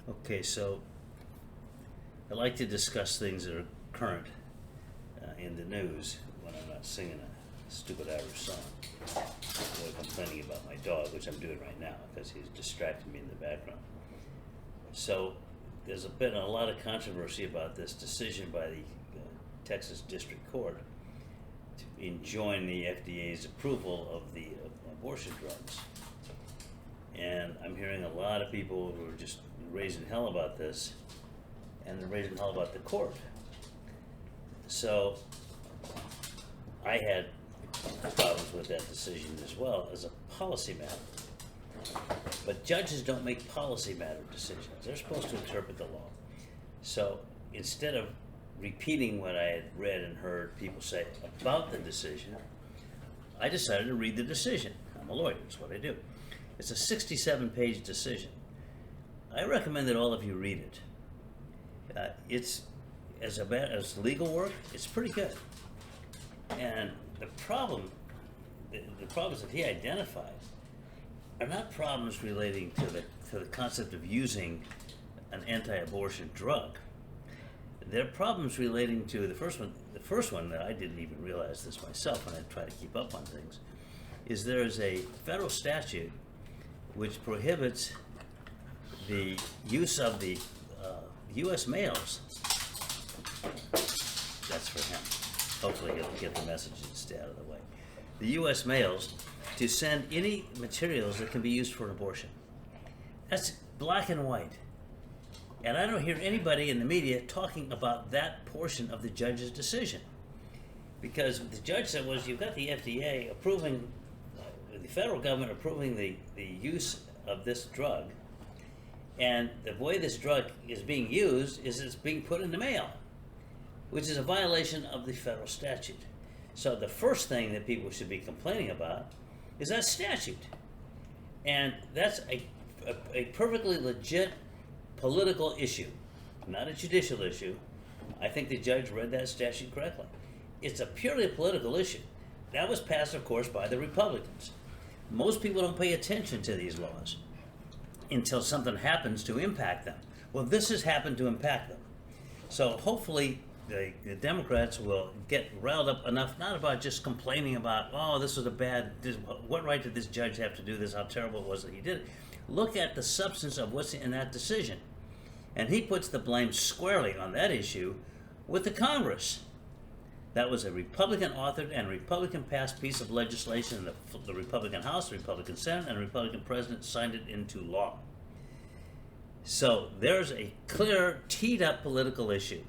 Okay, so I like to discuss things that are current in the news when I'm not singing a stupid Irish song or complaining about my dog, which I'm doing right now because he's distracting me in the background. So there's been a lot of controversy about this decision by the Texas District Court to enjoin the FDA's approval of the abortion drugs. And I'm hearing a lot of people who are just raising hell about this, and they're raising hell about the court. So I had problems with that decision as well as a policy matter. But judges don't make policy matter decisions. They're supposed to interpret the law. So instead of repeating what I had read and heard people say about the decision, I decided to read the decision. I'm a lawyer, that's what I do. It's a 67-page decision. I recommend that all of you read it. It's as legal work, it's pretty good. And the problems that he identified are not problems relating to the concept of using an anti-abortion drug. They're problems relating to the first one that I didn't even realize this myself when I try to keep up on things, is there is a federal statute which prohibits the use of the U.S. mails. That's for him. Hopefully he'll get the message and stay out of the way. The U.S. mails to send any materials that can be used for an abortion. That's black and white. And I don't hear anybody in the media talking about that portion of the judge's decision. Because the judge said was, you've got the FDA approving, the federal government approving the use of this drug, and the way this drug is being used is it's being put in the mail, which is a violation of the federal statute. So the first thing that people should be complaining about is that statute. And that's a perfectly legit political issue, not a judicial issue. I think the judge read that statute correctly. It's a purely political issue. That was passed, of course, by the Republicans. Most people don't pay attention to these laws until something happens to impact them. Well, this has happened to impact them. So hopefully the Democrats will get riled up enough, not about just complaining about, oh, this was what right did this judge have to do this, how terrible it was that he did it. Look at the substance of what's in that decision. And he puts the blame squarely on that issue with the Congress. That was a Republican-authored and Republican-passed piece of legislation. The Republican House, the Republican Senate, and the Republican President signed it into law. So there's a clear, teed-up political issue.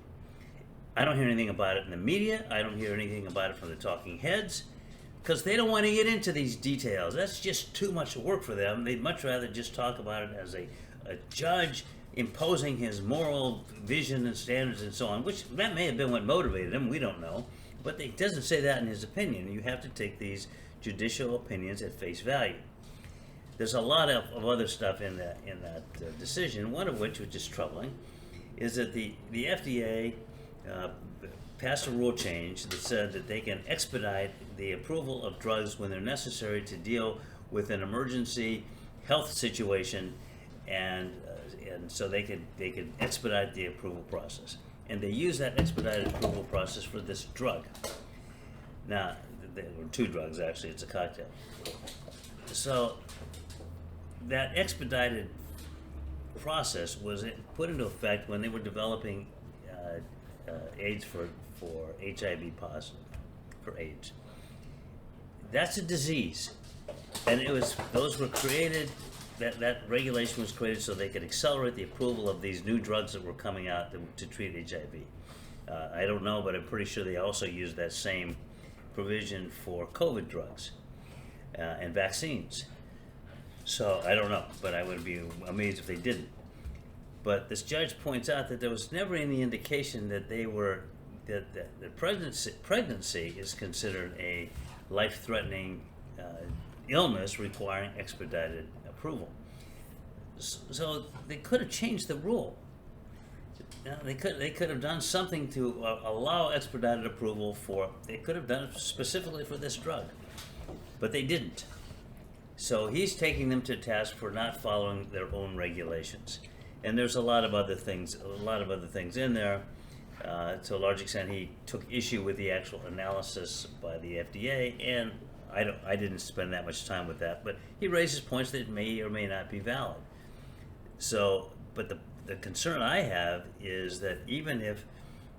I don't hear anything about it in the media. I don't hear anything about it from the talking heads, because they don't want to get into these details. That's just too much work for them. They'd much rather just talk about it as a judge imposing his moral vision and standards and so on, which that may have been what motivated him, we don't know, but it doesn't say that in his opinion. You have to take these judicial opinions at face value. There's a lot of other stuff in that decision, one of which is troubling, is that the FDA passed a rule change that said that they can expedite the approval of drugs when they're necessary to deal with an emergency health situation, and so they could expedite the approval process. And they use that expedited approval process for this drug. Now, there were two drugs actually, it's a cocktail. So that expedited process was put into effect when they were developing AIDS for HIV positive, for AIDS. That's a disease. And those were created, that regulation was created so they could accelerate the approval of these new drugs that were coming out to treat HIV. I don't know, but I'm pretty sure they also used that same provision for COVID drugs and vaccines. So I don't know, but I would be amazed if they didn't. But this judge points out that there was never any indication that that pregnancy is considered a life-threatening illness requiring expedited approval. So they could have changed the rule. They could have done something to allow expedited approval they could have done it specifically for this drug, but they didn't. So he's taking them to task for not following their own regulations. And there's a lot of other things, in there. To a large extent, he took issue with the actual analysis by the FDA, and I didn't spend that much time with that, but he raises points that may or may not be valid. So, but the concern I have is that even if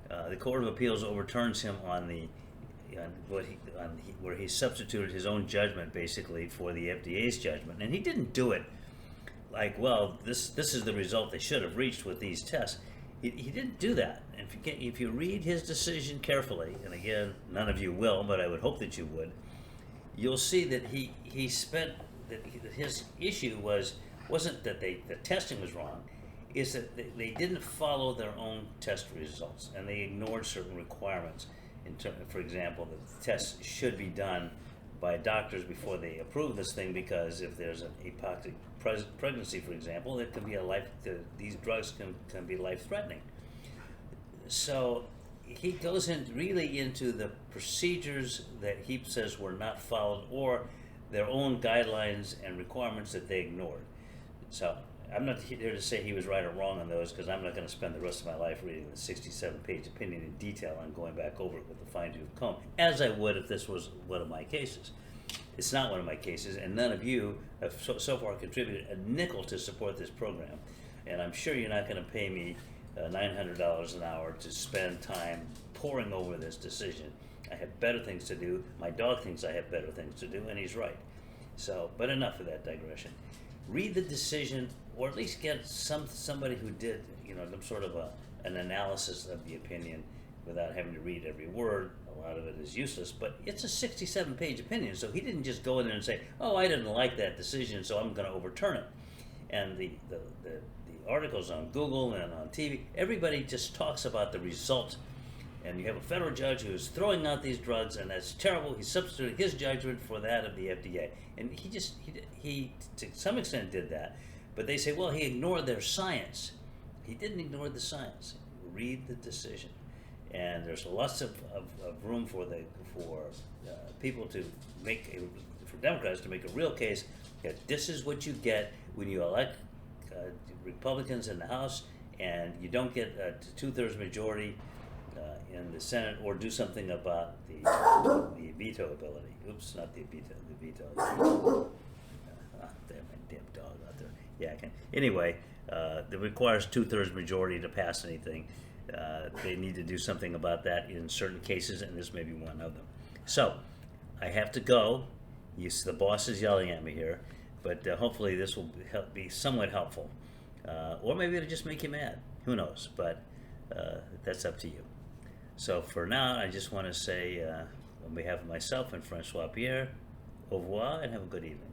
the Court of Appeals overturns him on where he substituted his own judgment basically for the FDA's judgment, and he didn't do it like, well, this is the result they should have reached with these tests. He didn't do that. And if you read his decision carefully, and again, none of you will, but I would hope that you would, you'll see that his issue wasn't that the testing was wrong, is that they didn't follow their own test results, and they ignored certain requirements. For example, the tests should be done by doctors before they approve this thing, because if there's an ectopic pregnancy, for example, it can be these drugs can be life-threatening. So he goes really into the procedures that he says were not followed, or their own guidelines and requirements that they ignored. So I'm not here to say he was right or wrong on those, because I'm not going to spend the rest of my life reading the 67-page opinion in detail and going back over it with a fine-tooth comb, as I would if this was one of my cases. It's not one of my cases, and none of you have so far contributed a nickel to support this program, and I'm sure you're not going to pay me $900 an hour to spend time poring over this decision. I have better things to do. My dog thinks I have better things to do, and he's right. So, but enough of that digression. Read the decision, or at least get somebody who did, some sort of an analysis of the opinion without having to read every word. A lot of it is useless, but it's a 67-page opinion, so he didn't just go in there and say, oh, I didn't like that decision, so I'm going to overturn it. And the articles on Google and on TV, everybody just talks about the result. And you have a federal judge who's throwing out these drugs, and that's terrible. He substituted his judgment for that of the FDA. And he to some extent did that. But they say, well, he ignored their science. He didn't ignore the science. Read the decision. And there's lots of room for people to for Democrats to make a real case that this is what you get when you elect Republicans in the House, and you don't get a two-thirds majority in the Senate, or do something about the veto ability. Oops, not the veto. The veto. Damn, my damn dog out there. Yeah, I can. Anyway, that requires two-thirds majority to pass anything. They need to do something about that in certain cases, and this may be one of them. So, I have to go. The boss is yelling at me here, but hopefully this will be somewhat helpful. Or maybe it'll just make you mad. Who knows? But that's up to you. So for now, I just want to say, on behalf of myself and Francois Pierre, au revoir and have a good evening.